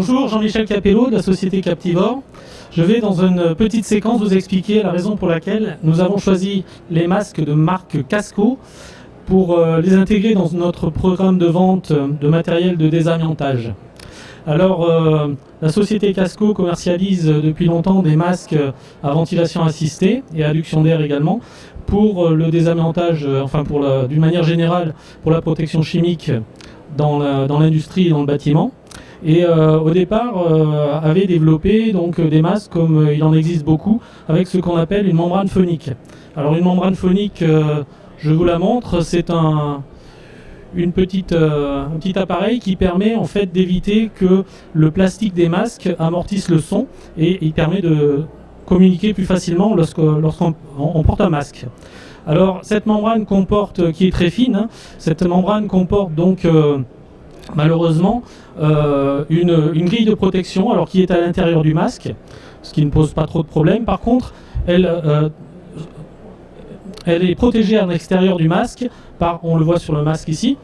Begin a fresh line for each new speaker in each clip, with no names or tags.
Bonjour, Jean-Michel Capello de la société Captivor. Je vais dans une petite séquence vous expliquer la raison pour laquelle nous avons choisi les masques de marque Casco pour les intégrer dans notre programme de vente de matériel de désamiantage. Alors, la société Casco commercialise depuis longtemps des masques à ventilation assistée et à adduction d'air également pour le désamiantage, d'une manière générale, pour la protection chimique dans l'industrie et dans le bâtiment. Et au départ, avait développé donc, des masques comme il en existe beaucoup, avec ce qu'on appelle une membrane phonique. Alors une membrane phonique, je vous la montre, c'est un petit appareil qui permet en fait d'éviter que le plastique des masques amortisse le son et il permet de communiquer plus facilement lorsqu'on porte un masque. Alors cette membrane qui est très fine, hein, cette membrane comporte donc malheureusement une grille de protection alors qui est à l'intérieur du masque, ce qui ne pose pas trop de problème. Par contre, elle est protégée à l'extérieur du masque on le voit sur le masque ici,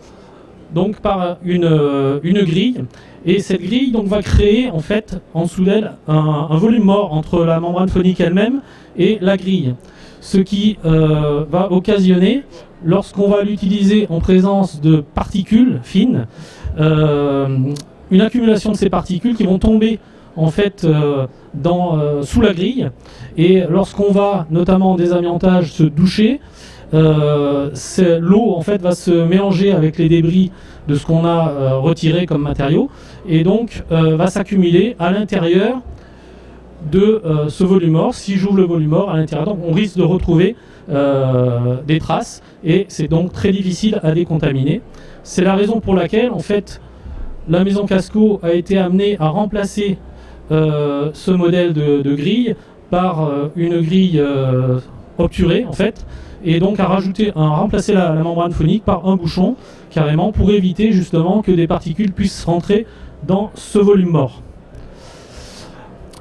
donc par une grille. Et cette grille donc, va créer en fait en dessous d'elle un volume mort entre la membrane phonique elle-même et la grille. Ce qui va occasionner, lorsqu'on va l'utiliser en présence de particules fines, une accumulation de ces particules qui vont tomber en fait sous la grille. Et lorsqu'on va notamment en désamiantage se doucher, l'eau en fait va se mélanger avec les débris de ce qu'on a retiré comme matériau et donc va s'accumuler à l'intérieur de ce volume mort. Si j'ouvre le volume mort à l'intérieur, donc on risque de retrouver des traces et c'est donc très difficile à décontaminer. C'est la raison pour laquelle en fait la maison Casco a été amenée à remplacer ce modèle de grille par une grille obturée en fait, et donc à remplacer la membrane phonique par un bouchon carrément pour éviter justement que des particules puissent rentrer dans ce volume mort.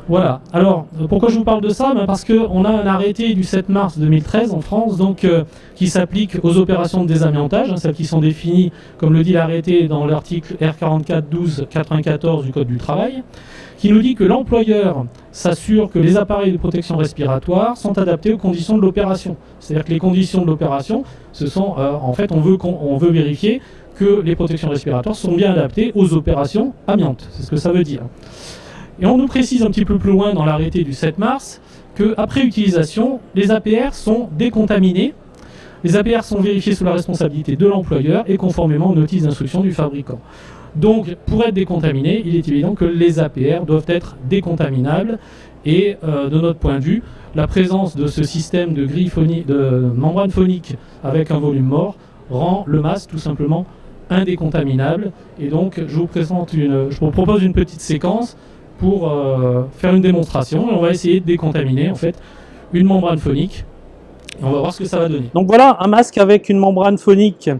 Voilà. Alors, pourquoi je vous parle de ça? Parce qu'on a un arrêté du 7 mars 2013 en France donc, qui s'applique aux opérations de désamiantage, hein, celles qui sont définies, comme le dit l'arrêté dans l'article R44-12-94 du Code du travail, qui nous dit que l'employeur s'assure que les appareils de protection respiratoire sont adaptés aux conditions de l'opération. C'est-à-dire que les conditions de l'opération, ce sont, en fait, on veut vérifier que les protections respiratoires sont bien adaptées aux opérations amiantes. C'est ce que ça veut dire. Et on nous précise un petit peu plus loin dans l'arrêté du 7 mars qu'après utilisation, les APR sont décontaminés. Les APR sont vérifiés sous la responsabilité de l'employeur et conformément aux notices d'instruction du fabricant. Donc, pour être décontaminés, il est évident que les APR doivent être décontaminables. Et de notre point de vue, la présence de ce système de grille de membrane phonique avec un volume mort rend le masque tout simplement indécontaminable. Et donc, je vous propose une petite séquence pour faire une démonstration. On va essayer de décontaminer en fait une membrane phonique. Et on va voir ce que ça va donner. Donc voilà un masque avec une membrane phonique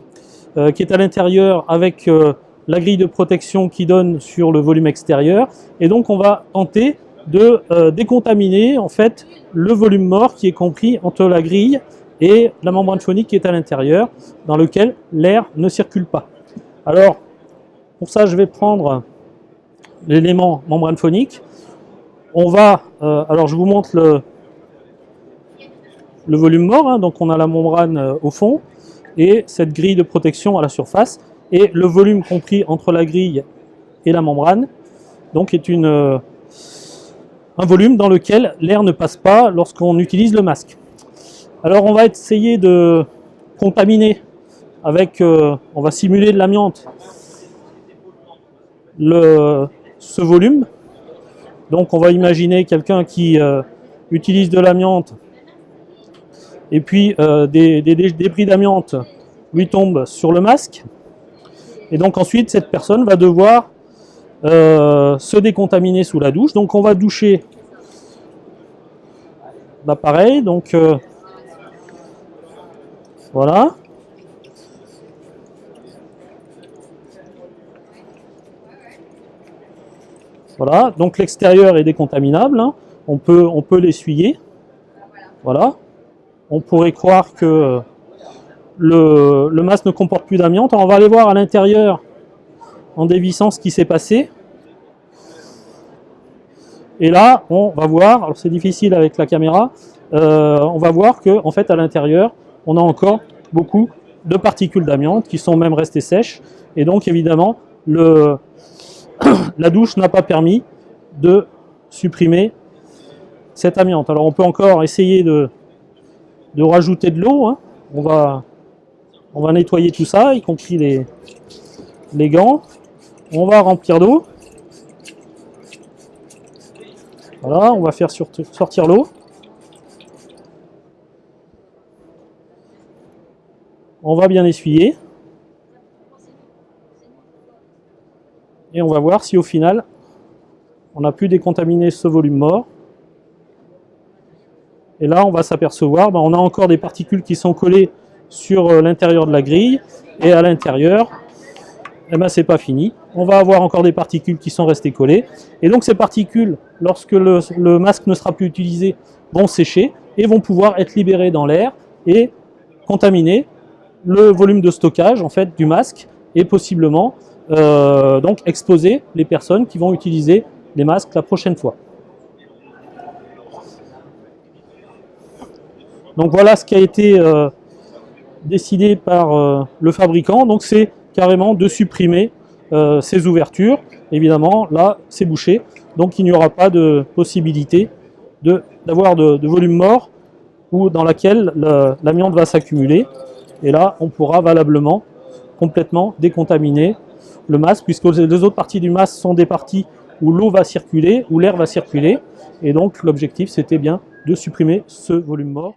qui est à l'intérieur avec la grille de protection qui donne sur le volume extérieur. Et donc on va tenter de décontaminer en fait le volume mort qui est compris entre la grille et la membrane phonique qui est à l'intérieur, dans lequel l'air ne circule pas. Alors pour ça je vais prendre l'élément membrane phonique. On va, alors je vous montre le volume mort, hein, donc on a la membrane au fond et cette grille de protection à la surface et le volume compris entre la grille et la membrane donc est un volume dans lequel l'air ne passe pas lorsqu'on utilise le masque. Alors on va essayer de contaminer avec, on va simuler de l'amiante ce volume. Donc on va imaginer quelqu'un qui utilise de l'amiante et puis des débris d'amiante lui tombent sur le masque. Et donc ensuite cette personne va devoir se décontaminer sous la douche. Donc on va doucher l'appareil. Donc voilà. Voilà, donc l'extérieur est décontaminable, hein. On peut l'essuyer. Voilà. On pourrait croire que le masque ne comporte plus d'amiante. On va aller voir à l'intérieur en dévissant ce qui s'est passé.
Et là, on va voir, alors c'est difficile avec la caméra, on va voir que en fait à l'intérieur, on a encore beaucoup de particules d'amiante qui sont même restées sèches. Et donc évidemment, la douche n'a pas permis de supprimer cette amiante. Alors on peut encore essayer de rajouter de l'eau, hein. On va nettoyer tout ça, y compris les gants. On va remplir d'eau. Voilà, on va faire sortir l'eau. On va bien essuyer. Et on va voir si au final, on a pu décontaminer ce volume mort. Et là, on va s'apercevoir, on a encore des particules qui sont collées sur l'intérieur de la grille. Et à l'intérieur, c'est pas fini. On va avoir encore des particules qui sont restées collées. Et donc ces particules, lorsque le masque ne sera plus utilisé, vont sécher et vont pouvoir être libérées dans l'air et contaminer le volume de stockage en fait du masque et possiblement donc exposer les personnes qui vont utiliser les masques la prochaine fois. Donc voilà ce qui a été décidé par le fabricant. Donc c'est carrément de supprimer ces ouvertures. Évidemment, là, c'est bouché. Donc il n'y aura pas de possibilité d'avoir de volume mort ou dans laquelle l'amiante va s'accumuler. Et là, on pourra valablement, complètement décontaminer le masque, puisque les autres parties du masque sont des parties où l'eau va circuler, où l'air va circuler. Et donc l'objectif, c'était bien de supprimer ce volume mort.